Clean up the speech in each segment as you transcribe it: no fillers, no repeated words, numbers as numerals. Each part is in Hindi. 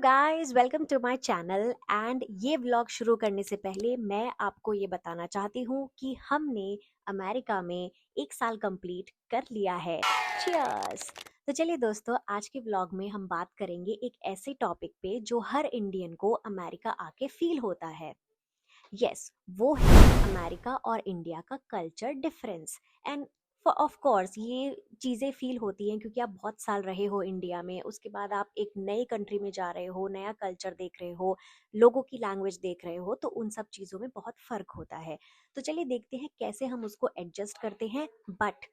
Guys, welcome to my channel. And ये व्लॉग शुरू करने से पहले मैं आपको ये बताना चाहती हूँ कि हमने अमेरिका में 1 साल कंप्लीट कर लिया है। चियर्स। तो चलिए दोस्तों, आज के व्लॉग में हम बात करेंगे एक ऐसे टॉपिक पे जो हर इंडियन को अमेरिका आके फील होता है। यस, वो है अमेरिका और इंडिया का culture difference. End of course ये चीज़ें फील होती हैं क्योंकि आप बहुत साल रहे हो इंडिया में, उसके बाद आप एक नई कंट्री में जा रहे हो, नया कल्चर देख रहे हो, लोगों की लैंग्वेज देख रहे हो, तो उन सब चीज़ों में बहुत फ़र्क होता है। तो चलिए देखते हैं कैसे हम उसको एडजस्ट करते हैं। बट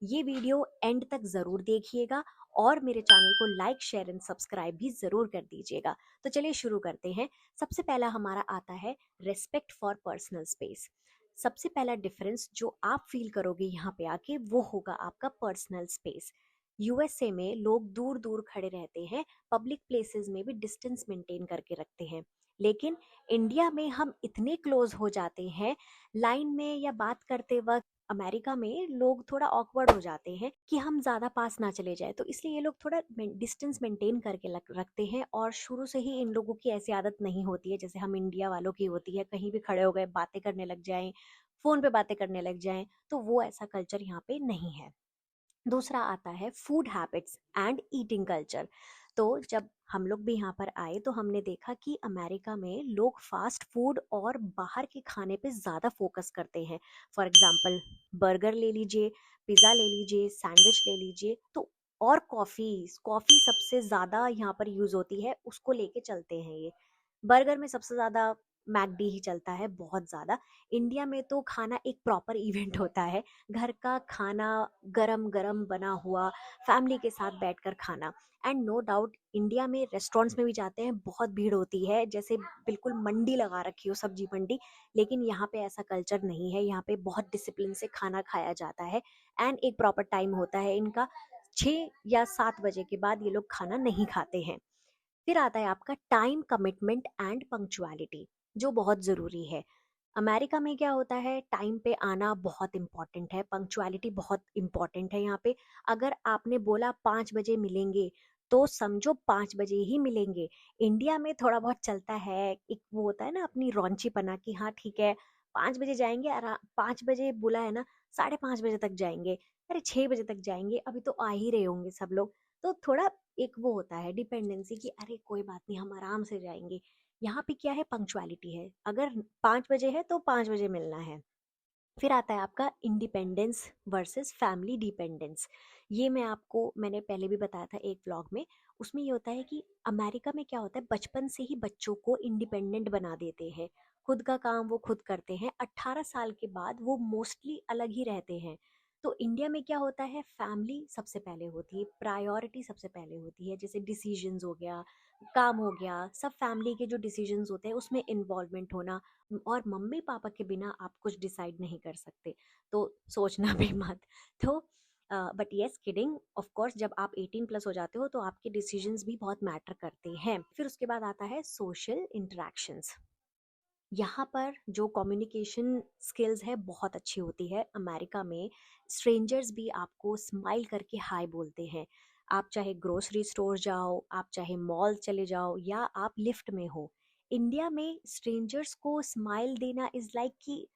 ये वीडियो एंड तक ज़रूर देखिएगा और मेरे चैनल को लाइक, शेयर एंड सब्सक्राइब भी ज़रूर कर दीजिएगा। तो चलिए शुरू करते हैं। सबसे पहला हमारा आता है रेस्पेक्ट फॉर पर्सनल स्पेस। सबसे पहला डिफरेंस जो आप फील करोगे यहाँ पे आके वो होगा आपका पर्सनल स्पेस। यूएसए में लोग दूर दूर खड़े रहते हैं, पब्लिक प्लेसेस में भी डिस्टेंस मेंटेन करके रखते हैं। लेकिन इंडिया में हम इतने क्लोज हो जाते हैं लाइन में या बात करते वक्त। अमेरिका में लोग थोड़ा ऑकवर्ड हो जाते हैं कि हम ज़्यादा पास ना चले जाए, तो इसलिए ये लोग थोड़ा डिस्टेंस मेंटेन करके रखते हैं। और शुरू से ही इन लोगों की ऐसी आदत नहीं होती है जैसे हम इंडिया वालों की होती है, कहीं भी खड़े हो गए बातें करने लग जाएं, फ़ोन पे बातें करने लग जाएं। तो वो ऐसा कल्चर यहाँ पे नहीं है। दूसरा आता है food habits and eating culture. तो जब हम लोग भी यहाँ पर आए तो हमने देखा कि अमेरिका में लोग फास्ट फूड और बाहर के खाने पे ज़्यादा फोकस करते हैं। फॉर एग्जांपल, बर्गर ले लीजिए, पिज़्ज़ा ले लीजिए, सैंडविच ले लीजिए। तो और कॉफ़ी कॉफ़ी सबसे ज़्यादा यहाँ पर यूज़ होती है, उसको लेके चलते हैं ये। बर्गर में सबसे ज़्यादा मैकडी ही चलता है, बहुत ज़्यादा। इंडिया में तो खाना एक प्रॉपर इवेंट होता है, घर का खाना गरम गरम बना हुआ, फैमिली के साथ बैठकर खाना। एंड नो डाउट इंडिया में रेस्टोरेंट्स में भी जाते हैं, बहुत भीड़ होती है, जैसे बिल्कुल मंडी लगा रखी हो, सब्जी मंडी। लेकिन यहाँ पे ऐसा कल्चर नहीं है, यहाँ पे बहुत डिसिप्लिन से खाना खाया जाता है। एंड एक प्रॉपर टाइम होता है इनका, 6 या 7 बजे के बाद ये लोग खाना नहीं खाते हैं। फिर आता है आपका टाइम कमिटमेंट एंड पंक्चुअलिटी, जो बहुत ज़रूरी है। अमेरिका में क्या होता है, टाइम पे आना बहुत इंपॉर्टेंट है, पंक्चुअलिटी बहुत इंपॉर्टेंट है यहाँ पे। अगर आपने बोला 5 बजे मिलेंगे तो समझो 5 बजे ही मिलेंगे। इंडिया में थोड़ा बहुत चलता है, एक वो होता है ना अपनी रौंचीपना की, हाँ ठीक है 5 बजे जाएंगे, 5 बजे बोला है ना, 5:30 बजे तक जाएंगे, अरे 6 बजे तक जाएंगे, अभी तो आ ही रहे होंगे सब लोग। तो थोड़ा एक वो होता है डिपेंडेंसी कि अरे कोई बात नहीं, हम आराम से जाएंगे। यहाँ पे क्या है, पंक्चुअलिटी है, अगर 5 बजे है तो 5 बजे मिलना है। फिर आता है आपका इंडिपेंडेंस वर्सेस फैमिली डिपेंडेंस। ये मैंने पहले भी बताया था एक व्लॉग में। उसमें ये होता है कि अमेरिका में क्या होता है, बचपन से ही बच्चों को इंडिपेंडेंट बना देते हैं, खुद का काम वो खुद करते हैं। 18 साल के बाद वो मोस्टली अलग ही रहते हैं। तो इंडिया में क्या होता है, फैमिली सबसे पहले होती है, प्रायोरिटी सबसे पहले होती है, जैसे डिसीजंस हो गया, काम हो गया, सब फैमिली के जो डिसीजंस होते हैं उसमें इन्वॉल्वमेंट होना। और मम्मी पापा के बिना आप कुछ डिसाइड नहीं कर सकते, तो सोचना भी मत। तो but yes, kidding, of course जब आप 18+ हो जाते हो तो आपके डिसीजंस भी बहुत मैटर करते हैं। फिर उसके बाद आता है सोशल इंटरेक्शंस। यहाँ पर जो कम्युनिकेशन स्किल्स है बहुत अच्छी होती है अमेरिका में। स्ट्रेंजर्स भी आपको स्माइल करके हाय बोलते हैं। आप चाहे ग्रोसरी स्टोर जाओ, आप चाहे मॉल चले जाओ, या आप लिफ्ट में हो, इंडिया में स्ट्रेंजर्स को स्माइल देना इज लाइक कि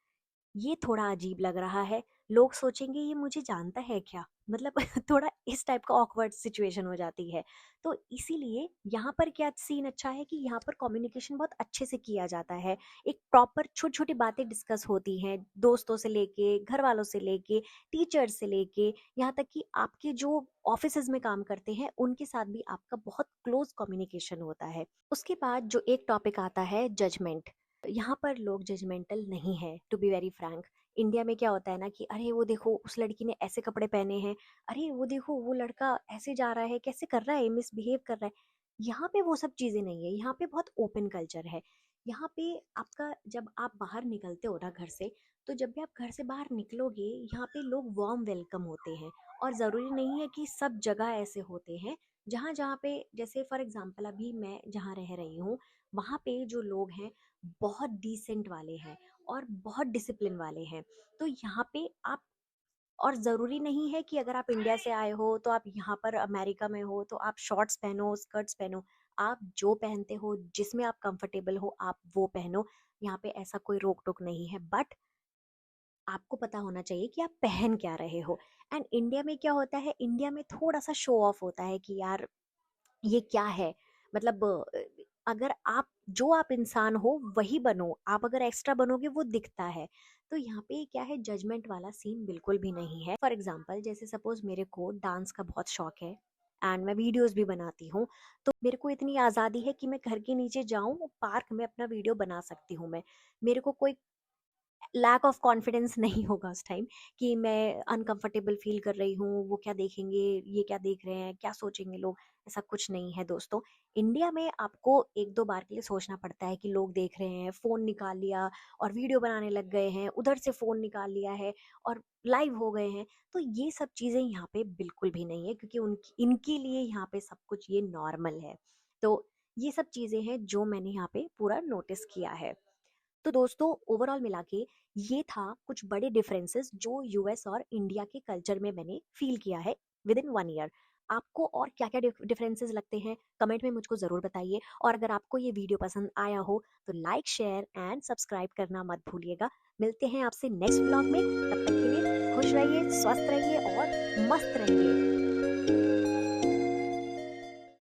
ये थोड़ा अजीब लग रहा है, लोग सोचेंगे ये मुझे जानता है क्या, मतलब थोड़ा इस टाइप का ऑकवर्ड सिचुएशन हो जाती है। तो इसीलिए यहाँ पर क्या सीन अच्छा है कि यहाँ पर कम्युनिकेशन बहुत अच्छे से किया जाता है। एक प्रॉपर छोटी छोटी बातें डिस्कस होती हैं, दोस्तों से लेके, घर वालों से लेके, टीचर से लेके, यहाँ तक कि आपके जो ऑफिसेज में काम करते हैं उनके साथ भी आपका बहुत क्लोज कम्युनिकेशन होता है। उसके बाद जो एक टॉपिक आता है, जजमेंट। यहाँ पर लोग जजमेंटल नहीं है, to be very frank. India में क्या होता है ना कि अरे वो देखो उस लड़की ने ऐसे कपड़े पहने हैं, अरे वो देखो वो लड़का ऐसे जा रहा है, कैसे कर रहा है, मिसबिहेव कर रहा है। यहाँ पे वो सब चीजें नहीं है, यहाँ पे बहुत ओपन कल्चर है। यहाँ पे आपका जब आप बाहर निकलते हो ना घर से, तो जब भी आप घर से बाहर निकलोगे यहाँ पे लोग वार्म वेलकम होते हैं। और ज़रूरी नहीं है कि सब जगह ऐसे होते हैं। जहाँ जहाँ पे, जैसे फॉर एग्जांपल अभी मैं जहाँ रह रही हूँ, वहाँ पे जो लोग हैं बहुत डिसेंट वाले हैं और बहुत डिसिप्लिन वाले हैं। तो यहाँ पे आप, और ज़रूरी नहीं है कि अगर आप इंडिया से आए हो तो आप यहाँ पर अमेरिका में हो तो आप शॉर्ट्स पहनो, स्कर्ट्स पहनो। आप जो पहनते हो, जिसमें आप कंफर्टेबल हो, आप वो पहनो। यहाँ पे ऐसा कोई रोक टोक नहीं है, बट आपको पता होना चाहिए कि आप पहन क्या रहे हो। एंड इंडिया में क्या होता है, इंडिया में थोड़ा सा शो ऑफ होता है कि यार ये क्या है। मतलब अगर आप इंसान हो वही बनो, आप अगर एक्स्ट्रा बनोगे वो दिखता है। तो यहाँ पे क्या है, जजमेंट वाला सीन बिल्कुल भी नहीं है। फॉर एग्जाम्पल, जैसे सपोज मेरे को डांस का बहुत शौक है एंड मैं वीडियोस भी बनाती हूँ, तो मेरे को इतनी आज़ादी है कि मैं घर के नीचे जाऊँ, पार्क में अपना वीडियो बना सकती हूँ मैं। मेरे को कोई लैक ऑफ कॉन्फिडेंस नहीं होगा उस टाइम कि मैं अनकंफर्टेबल फील कर रही हूँ, वो क्या देखेंगे, ये क्या देख रहे हैं, क्या सोचेंगे लोग। ऐसा कुछ नहीं है दोस्तों। इंडिया में आपको एक दो बार के लिए सोचना पड़ता है कि लोग देख रहे हैं, फोन निकाल लिया और वीडियो बनाने लग गए हैं, उधर से फोन निकाल लिया है और लाइव हो गए हैं। तो ये सब चीजें यहाँ पे बिल्कुल भी नहीं है, क्योंकि उनकी इनके लिए यहाँ पे सब कुछ ये नॉर्मल है। तो ये सब चीजें हैं जो मैंने यहाँ पे पूरा नोटिस किया है। तो दोस्तों, ओवरऑल मिला के ये था कुछ बड़े डिफरेंसेस जो यूएस और इंडिया के कल्चर में मैंने फील किया है विद इन 1 ईयर। आपको और क्या क्या डिफरेंसेस लगते हैं, कमेंट में मुझको ज़रूर बताइए। और अगर आपको ये वीडियो पसंद आया हो तो लाइक, शेयर एंड सब्सक्राइब करना मत भूलिएगा। मिलते हैं आपसे नेक्स्ट ब्लॉग में, तब तक के लिए खुश रहिए, स्वस्थ रहिए और मस्त रहिए।